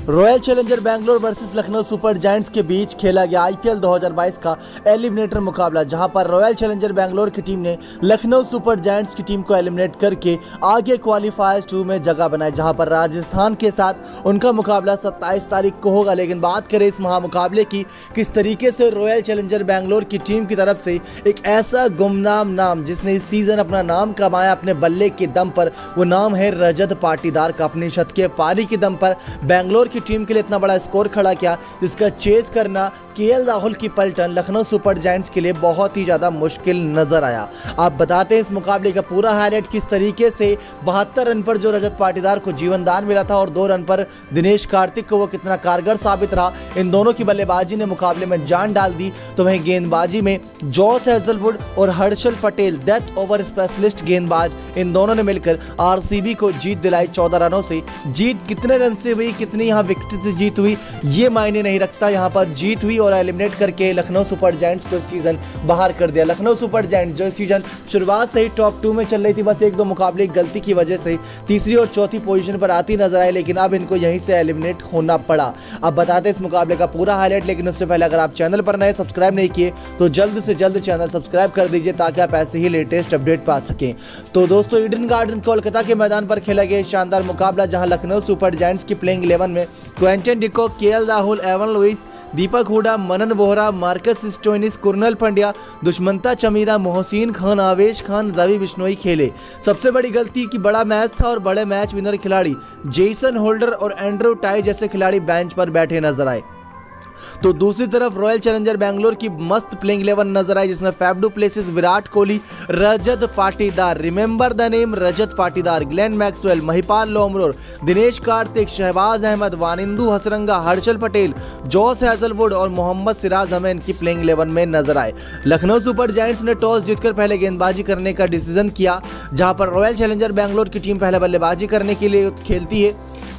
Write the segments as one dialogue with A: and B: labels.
A: Royal challenger Bangalore versus Lucknow super giants के बीच खेला गया आईपीएल 2022 का एलिमिनेटर मुकाबला, जहां पर रॉयल चैलेंजर बैंगलोर की टीम ने लखनऊ सुपर जायंट्स की टीम को एलिमिनेट करके आगे क्वालिफायर्स 2 में जगह बनाई, जहां पर राजस्थान के साथ उनका मुकाबला 27 तारीख को होगा। लेकिन बात करें इस महामुकाबले की, किस तरीके से रॉयल चैलेंजर बैंगलोर की टीम की तरफ से एक ऐसा गुमनाम नाम जिसने इस सीजन अपना नाम कमाया अपने बल्ले के दम पर, वो नाम है रजत पाटीदार का। अपनी शतकीय पारी के दम पर बैंगलोर की टीम के लिए इतना बड़ा स्कोर खड़ा किया, जिसका चेज करना केएल राहुल की पलटन लखनऊ सुपर जायंट्स के लिए बहुत ही ज्यादा मुश्किल नजर आया। आप बताते हैं इस मुकाबले का पूरा हाईलाइट, किस तरीके से 72 रन पर जो रजत पाटीदार को जीवनदान मिला था और 2 रन पर दिनेश कार्तिक को वो कितना कारगर साबित रहा। इन दोनों की बल्लेबाजी ने मुकाबले में जान डाल दी। तो वहीं गेंदबाजी में जॉस हेजलवुड और Harshal Patel death over specialist गेंदबाज, इन दोनों ने मिलकर आरसीबी को जीत दिलाई 14 रनों से। जीत कितने रन से हुई, कितनी यहाँ विकेट से जीत हुई, ये मायने नहीं रखता, यहाँ पर जीत हुई और एलिमिनेट करके लखनऊ सुपर जायंट्स को सीजन बाहर कर दिया। लखनऊ सुपर जायंट्स जो सीजन शुरुआत से ही टॉप 2 में चल रही थी, बस 1-2 मुकाबले की गलती की वजह से तीसरी और चौथी पोजीशन पर आती नजर आई, लेकिन अब इनको यहीं से एलिमिनेट होना पड़ा। अब बताते हैं इस मुकाबले का पूरा हाईलाइट, लेकिन उससे पहले अगर आप चैनल पर नए सब्सक्राइब नहीं किए तो जल्द से जल्द चैनल सब्सक्राइब कर दीजिए ताकि आप ऐसे ही लेटेस्ट अपडेट पा सकें। तो दोस्तों, ईडन गार्डन कोलकाता के मैदान पर खेला गया शानदार मुकाबला, जहां लखनऊ सुपर जायंट्स की प्लेइंग 11 में Quinton de Kock, KL Rahul, Evin Lewis, Deepak Hooda, Manan Vohra, Marcus Stoinis, Krunal Pandya, Dushmantha Chameera, Mohsin Khan, Avesh Khan, Ravi Bishnoi खेले। सबसे बड़ी गलती कि बड़ा मैच था और बड़े मैच विनर खिलाड़ी जेसन होल्डर और एंड्रू टाई जैसे खिलाड़ी बेंच पर बैठे नजर आए। तो दूसरी तरफ रॉयल चैलेंजर बैंगलोर की मस्त प्लेइंग 11 नजर आई, जिसमें Faf du Plessis, Virat Kohli, Rajat Patidar, remember the name Rajat Patidar, Glenn Maxwell, Mahipal Lomror, Dinesh Karthik, Shahbaz Ahmed, Wanindu Hasaranga, Harshal Patel, Josh Hazlewood और मोहम्मद सिराज हमें इनकी प्लेइंग 11 में नजर आए। लखनऊ सुपर जायंट्स ने टॉस जीतकर पहले गेंदबाजी करने का डिसीजन किया, जहां पर रॉयल चैलेंजर बैंगलोर की टीम पहले बल्लेबाजी करने के लिए खेलती है।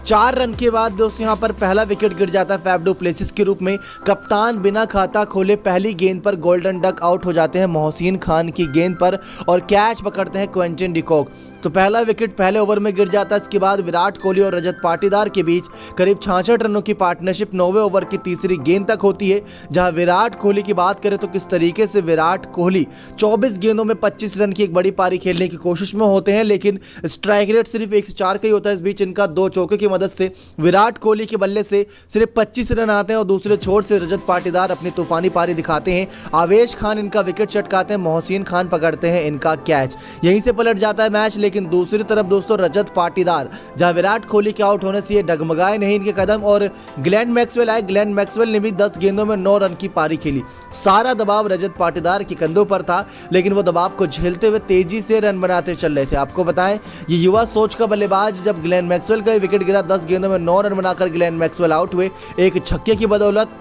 A: 4 रन के बाद दोस्तों यहाँ पर पहला विकेट गिर जाता है फैफ डू प्लेसिस के रूप में। कप्तान बिना खाता खोले पहली गेंद पर गोल्डन डक आउट हो जाते हैं मोहसिन खान की गेंद पर और कैच पकड़ते हैं क्वेंटन डिकॉक। तो पहला विकेट पहले ओवर में गिर जाता है। इसके बाद विराट कोहली और रजत पाटीदार के बीच करीब 66 रनों की पार्टनरशिप 9वें ओवर की तीसरी गेंद तक होती है, जहां विराट कोहली की बात करें तो किस तरीके से विराट कोहली 24 गेंदों में 25 रन की एक बड़ी पारी खेलने की कोशिश में होते हैं, लेकिन स्ट्राइक रेट सिर्फ 1 से 4 का ही होता है। इस बीच इनका 2 चौके की मदद से विराट कोहली के बल्ले से सिर्फ 25 रन आते हैं और दूसरे छोर से रजत पाटीदार अपनी तूफानी पारी दिखाते हैं। आवेश खान इनका विकेट चटकाते हैं, मोहसिन खान पकड़ते हैं इनका कैच, यहीं से पलट जाता है मैच। लेकिन दूसरी तरफ दोस्तों रजत पाटीदार, जहां विराट कोहली के आउट होने से ये डगमगाए नहीं इनके कदम और ग्लेन मैक्सवेल आए। ग्लेन मैक्सवेल ने भी 10 गेंदों में 9 रन की पारी खेली। सारा दबाव रजत पाटीदार के कंधों पर था, लेकिन वो दबाव को झेलते हुए तेजी से रन बनाते चल रहे थे। आपको बताएं, ये युवा सोच का बल्लेबाज, जब ग्लेन मैक्सवेल का विकेट गिरा 10 गेंदों में 9 रन बनाकर ग्लेन मैक्सवेल आउट हुए एक छक्के की बदौलत।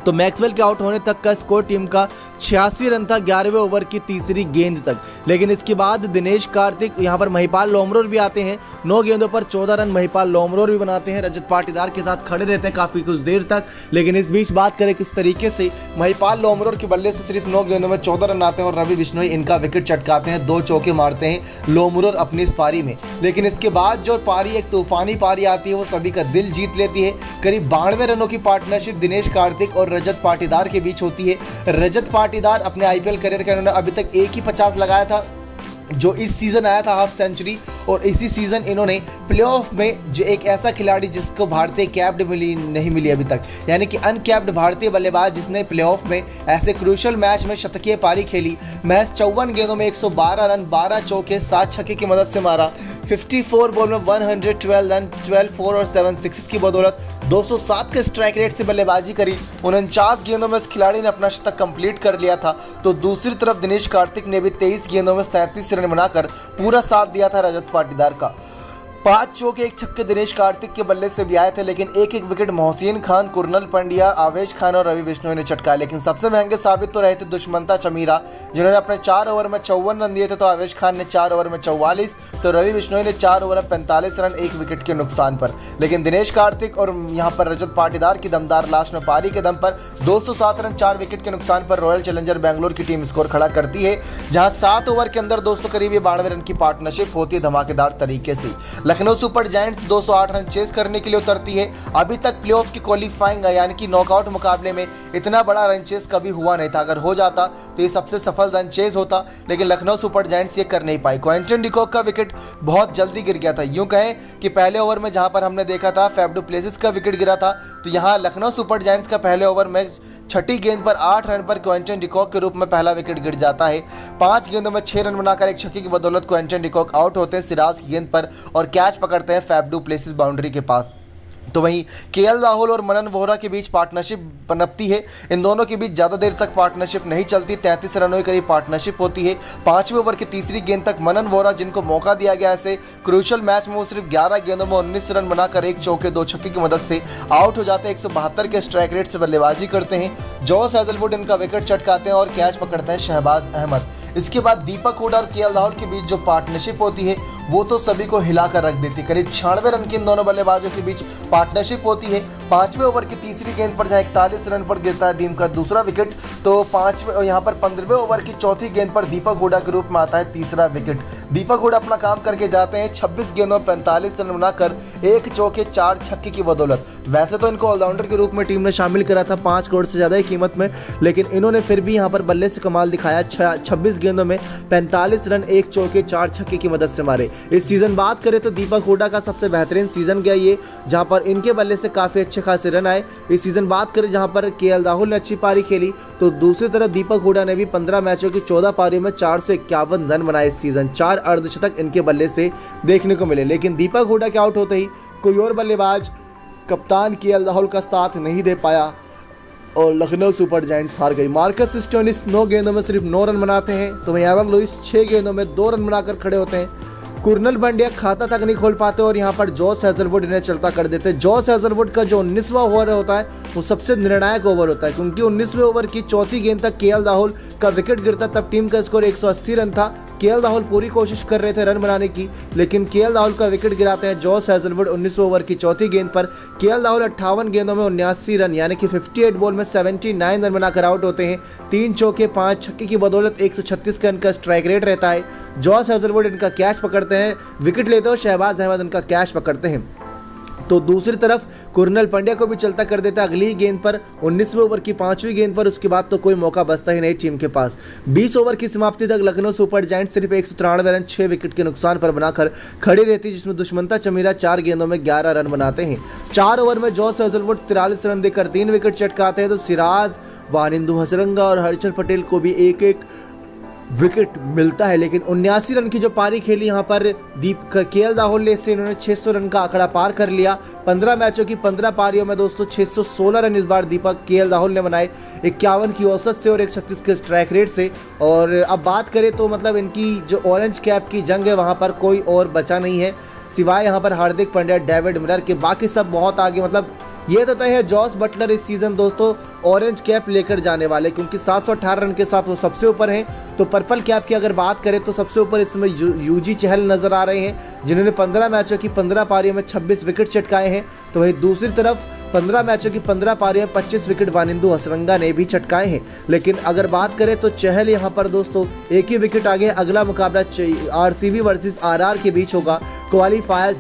A: तो मैक्सवेल के आउट होने तक का स्कोर टीम का 86 रन था 11वें ओवर की तीसरी गेंद तक। लेकिन इसके बाद दिनेश कार्तिक, यहाँ पर महिपाल लोमरोर भी आते हैं, 9 गेंदों पर 14 रन महिपाल लोमरोर भी बनाते हैं। रजत पाटीदार के साथ खड़े रहते हैं काफ़ी कुछ देर तक, लेकिन इस बीच बात करें किस तरीके से महिपाल लोमरोर के बल्ले से सिर्फ 9 गेंदों में 14 रन आते हैं और रवि बिश्नोई इनका विकेट चटकाते हैं, 2 चौके मारते हैं लोमरोर अपनी इस पारी में। लेकिन इसके बाद जो पारी एक तूफानी पारी आती है वो सभी का दिल जीत लेती है। करीब 92 रनों की पार्टनरशिप दिनेश कार्तिक और रजत पाटीदार के बीच होती है। रजत पाटीदार अपने आईपीएल करियर के उन्होंने अभी तक एक ही 50 लगाया था, जो इस सीजन आया था हाफ सेंचुरी, और इसी सीजन इन्होंने प्लेऑफ में जो एक ऐसा खिलाड़ी जिसको भारतीय कैप्ड नहीं मिली अभी तक, यानी कि अनकैप्ड भारतीय बल्लेबाज जिसने प्लेऑफ में ऐसे क्रूशल मैच में शतकीय पारी खेली। मैच 54 गेंदों में 112 रन, 12 चौके, 7 छक्के की मदद से मारा। 54 बॉल में 112 रन, 12 4 और 7 सिक्सेस की बदौलत 207 के स्ट्राइक रेट से बल्लेबाजी करी। 49 गेंदों में इस खिलाड़ी ने अपना शतक कंप्लीट कर लिया था। तो दूसरी तरफ दिनेश कार्तिक ने भी 23 गेंदों में 37 रन बनाकर पूरा साथ दिया था रजत पाटीदार का। 5 चौके 1 छक्के दिनेश कार्तिक के बल्ले से भी आए थे, लेकिन एक विकेट मोहसिन खान, कुरनल पंड्या, आवेश खान और रवि बिश्नोई ने चटकाया। लेकिन सबसे महंगे साबित तो रहे थे दुष्मंता चमीरा, जिन्होंने अपने 4 ओवर में 54 रन दिए थे। तो आवेश खान ने 4 ओवर में 44, तो रवि बिश्नोई ने 4 ओवर में 45 रन 1 विकेट के नुकसान पर। लेकिन दिनेश कार्तिक और यहाँ पर रजत पाटीदार की दमदार लास्ट में पारी के दम पर 207 रन 4 विकेट के नुकसान पर रॉयल चैलेंजर बैंगलोर की टीम स्कोर खड़ा करती है, जहाँ 7 ओवर के अंदर दोस्तों करीब 92 रन की पार्टनरशिप होती है धमाकेदार तरीके से। Lucknow super giants 208 run chase करने के लिए उतरती है। अभी तक प्लेऑफ की क्वालिफाइंग यानी कि नॉकआउट मुकाबले में इतना बड़ा रन चेस कभी हुआ नहीं था। अगर हो जाता तो ये सबसे सफल रन चेस होता, लेकिन लखनऊ सुपर जायंट्स ये कर नहीं पाई। क्विंटन डिकॉक का विकेट बहुत जल्दी गिर गया था। यूं कहें कि पहले ओवर में जहां पर हमने देखा था फैफ डु प्लेसिस का विकेट गिरा था, तो यहाँ लखनऊ सुपर जायंट्स का पहले ओवर में छठी गेंद पर 8 रन पर क्विंटन डिकॉक के रूप में पहला विकेट गिर जाता है। 5 गेंदों में 6 रन बनाकर एक छक्के की बदौलत क्विंटन डिकॉक आउट होते हैं सिराज की गेंद पर और कैच पकड़ते हैं फैफ डु प्लेसिस बाउंड्री के पास। तो वहीं केएल राहुल और मनन वोहरा के बीच पार्टनरशिप पनपती है। इन दोनों के बीच ज़्यादा देर तक पार्टनरशिप नहीं चलती, 33 रनों के करीब पार्टनरशिप होती है। 5वें ओवर की तीसरी गेंद तक मनन वोहरा, जिनको मौका दिया गया ऐसे क्रूशल मैच में, वो सिर्फ 11 गेंदों में 19 रन बनाकर एक चौके 2 छक्के की मदद से आउट हो जाते हैं। 172 के स्ट्राइक रेट से बल्लेबाजी करते हैं। जॉस हेजलवुड इनका विकेट चटकाते हैं और कैच पकड़ते हैं शहबाज अहमद। इसके बाद दीपक हुडा और केएल राहुल के बीच जो पार्टनरशिप होती है वो तो सभी को हिलाकर रख देती है। करीब 96 रन की इन दोनों बल्लेबाजों के बीच पार्टनरशिप होती है। 5वें ओवर की तीसरी गेंद पर जहां 41 रन पर गिरता है दीम का दूसरा विकेट, तो 5वें यहाँ पर 15वें ओवर की चौथी गेंद पर दीपक हुडा के रूप में आता है तीसरा विकेट। दीपक हुडा अपना काम करके जाते हैं 26 गेंदों में 45 रन बनाकर एक चौके 4 छक्के की बदौलत। वैसे तो इनको ऑलराउंडर के रूप में टीम ने शामिल करा था 5 करोड़ से ज़्यादा की कीमत में, लेकिन इन्होंने फिर भी यहाँ पर बल्ले से कमाल दिखाया। 26 गेंदों में 45 रन एक चौके 4 छक्के की मदद से मारे। इस सीज़न बात करें तो दीपक हुडा का सबसे बेहतरीन सीज़न गया ये, जहाँ पर इनके बल्ले से काफ़ी अच्छे खासे रन आए। इस सीज़न बात करें जहाँ पर केएल राहुल ने अच्छी पारी खेली, तो दूसरी तरफ दीपक हुडा ने भी 15 मैचों की 14 पारियों में 451 रन बनाए। इस सीज़न 4 अर्धशतक इनके बल्ले से देखने को मिले, लेकिन दीपक हुडा के आउट होते ही कोई और बल्लेबाज कप्तान केएल राहुल का साथ नहीं दे पाया और लखनऊ सुपर जायंट्स हार गई। मार्कस स्टोइनिस 9 गेंदों में सिर्फ 9 रन बनाते हैं, तो वहीं एवन लुइस 6 गेंदों में 2 रन बनाकर खड़े होते हैं। कुर्नल पांड्या खाता तक नहीं खोल पाते और यहाँ पर जॉस हेजलवुड इन्हें चलता कर देते हैं। जॉस हेजलवुड का जो 19वां ओवर होता है वो सबसे निर्णायक ओवर होता है, क्योंकि 19वें ओवर की चौथी गेंद तक केएल राहुल का विकेट गिरता, तब टीम का स्कोर 180 रन था। केएल राहुल पूरी कोशिश कर रहे थे रन बनाने की, लेकिन केएल राहुल का विकेट गिराते हैं जॉस हेजलवुड 19वें ओवर की चौथी गेंद पर। केएल राहुल 58 गेंदों में 79 रन यानी कि 58 बॉल में 79 रन बनाकर आउट होते हैं। 3 चौके 5 छक्के की बदौलत 136 का इनका स्ट्राइक रेट रहता है। जॉस हेजलवुड इनका कैच पकड़ते हैं, विकेट लेते हो शहबाज अहमद इनका कैच पकड़ते हैं। तो दूसरी तरफ कुर्नल पांड्या को भी चलता कर देता अगली गेंद पर 19वें ओवर की 5वीं गेंद पर। उसके बाद तो कोई मौका बचता ही नहीं टीम के पास। 20 ओवर की समाप्ति तक लखनऊ सुपर जायंट्स सिर्फ 193 रन 6 विकेट के नुकसान पर बनाकर खड़ी रहती है, जिसमें दुष्मंता चमीरा 4 गेंदों में 11 रन बनाते हैं। 4 ओवर में जॉस हेजलवुड 43 रन देकर 3 विकेट चटकाते हैं, तो सिराज, वानिंदु हसरंगा और हर्षल पटेल को भी एक एक विकेट मिलता है। लेकिन 79 रन की जो पारी खेली यहाँ पर केएल राहुल ने, इससे इन्होंने 600 रन का आंकड़ा पार कर लिया। 15 मैचों की 15 पारियों में दोस्तों 616 रन इस बार दीपक केएल राहुल ने बनाए, 51 की औसत से और 136 के स्ट्राइक रेट से। और अब बात करें तो मतलब इनकी जो ऑरेंज कैप की जंग है वहाँ पर कोई और बचा नहीं है सिवाय यहाँ पर हार्दिक पांड्या, डेविड मिलर के। बाकी सब बहुत आगे, मतलब ये तो तय है जॉस बटलर इस सीज़न दोस्तों ऑरेंज कैप लेकर जाने वाले, क्योंकि 718 रन के साथ वो सबसे ऊपर हैं। तो पर्पल कैप की अगर बात करें तो सबसे ऊपर इस समय यूजी चहल नजर आ रहे हैं, जिन्होंने 15 मैचों की 15 पारियों में 26 विकेट चटकाए हैं। तो वहीं दूसरी तरफ 15 मैचों की 15 पारियों में 25 विकेट वानिंदु हसरंगा ने भी चटकाए हैं। लेकिन अगर बात करें तो चहल यहाँ पर दोस्तों एक ही विकेट आगे। अगला मुकाबला आरसीबी वर्सेस आरआर के बीच होगा। क्वालीफायर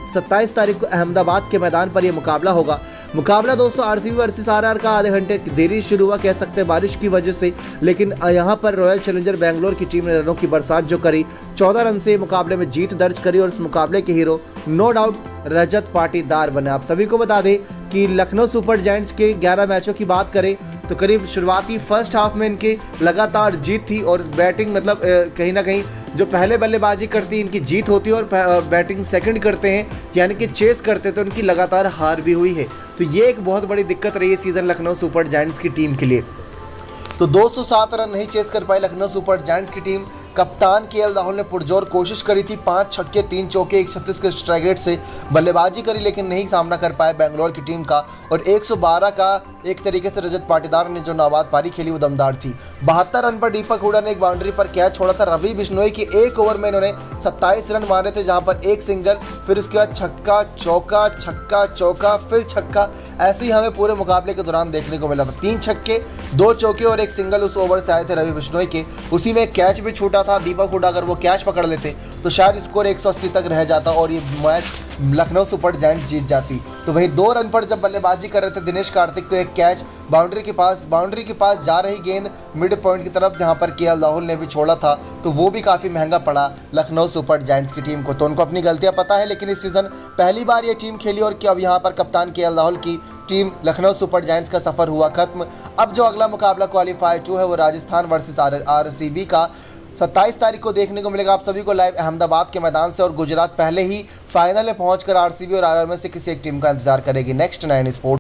A: 27 तारीख को अहमदाबाद के मैदान पर यह मुकाबला होगा। मुकाबला दोस्तों आरसीबी वर्सेस आरआर का आधे घंटे देरी शुरू हुआ कह सकते हैं बारिश की वजह से, लेकिन यहाँ पर रॉयल चैलेंजर बेंगलोर की टीम ने रनों की बरसात जो करी, 14 रन से मुकाबले में जीत दर्ज करी और इस मुकाबले के hero no doubt Rajat Patidar बने। आप सभी को बता दें कि लखनऊ सुपर जायंट्स के 11 मैचों की बात करें तो करीब शुरुआती फर्स्ट हाफ में इनकी लगातार जीत थी और बैटिंग मतलब कहीं ना कहीं जो पहले बल्लेबाजी करती है इनकी जीत होती है और बैटिंग सेकंड करते हैं यानी कि चेस करते तो इनकी लगातार हार भी हुई है। तो ये एक बहुत बड़ी दिक्कत रही है सीज़न लखनऊ सुपर जायंट्स की टीम के लिए। तो 207 रन नहीं चेस कर पाई लखनऊ सुपर जायंट्स की टीम। कप्तान केएल राहुल ने पुरजोर कोशिश करी थी, 5 छक्के 3 चौके 136 के स्ट्राइक रेट से बल्लेबाजी करी, लेकिन नहीं सामना कर पाए बेंगलोर की टीम का और 112 का
B: एक तरीके से रजत पाटीदार ने जो नाबाद पारी खेली वो दमदार थी। 72 रन पर दीपक हुडा ने एक बाउंड्री पर कैच छोड़ा था। रवि बिश्नोई की एक ओवर में इन्होंने 27 रन मारे थे, जहां पर एक सिंगल, फिर उसके बाद छक्का चौका फिर छक्का। ऐसे ही हमें पूरे मुकाबले के दौरान देखने को मिला था। 3 छक्के, 2 चौके और एक सिंगल उस ओवर से आए थे रवि बिश्नोई के। उसी में कैच भी छूटा था। दीपक हुडा अगर वो कैच पकड़ लेते तो शायद स्कोर 180 तक रह जाता और ये मैच लखनऊ सुपर जायंट्स जीत जाती। तो वही 2 रन पर जब बल्लेबाजी कर रहे थे दिनेश कार्तिक, तो एक कैच बाउंड्री के पास जा रही गेंद मिड पॉइंट की तरफ, जहां पर केएल राहुल ने भी छोड़ा था, तो वो भी काफ़ी महंगा पड़ा लखनऊ सुपर जायंट्स की टीम को। तो उनको अपनी गलतियां पता है, लेकिन इस सीज़न पहली बार ये टीम खेली और अब यहाँ पर कप्तान केएल राहुल की टीम लखनऊ सुपर जायंट्स का सफ़र हुआ खत्म। अब जो अगला मुकाबला क्वालीफायर 2 है वो राजस्थान वर्सेस आरसीबी का 27 तारीख को देखने को मिलेगा आप सभी को लाइव अहमदाबाद के मैदान से। और गुजरात पहले ही फाइनल में पहुंचकर आरसीबी और आरआर में से किसी एक टीम का इंतजार करेगी। Next 9 sports.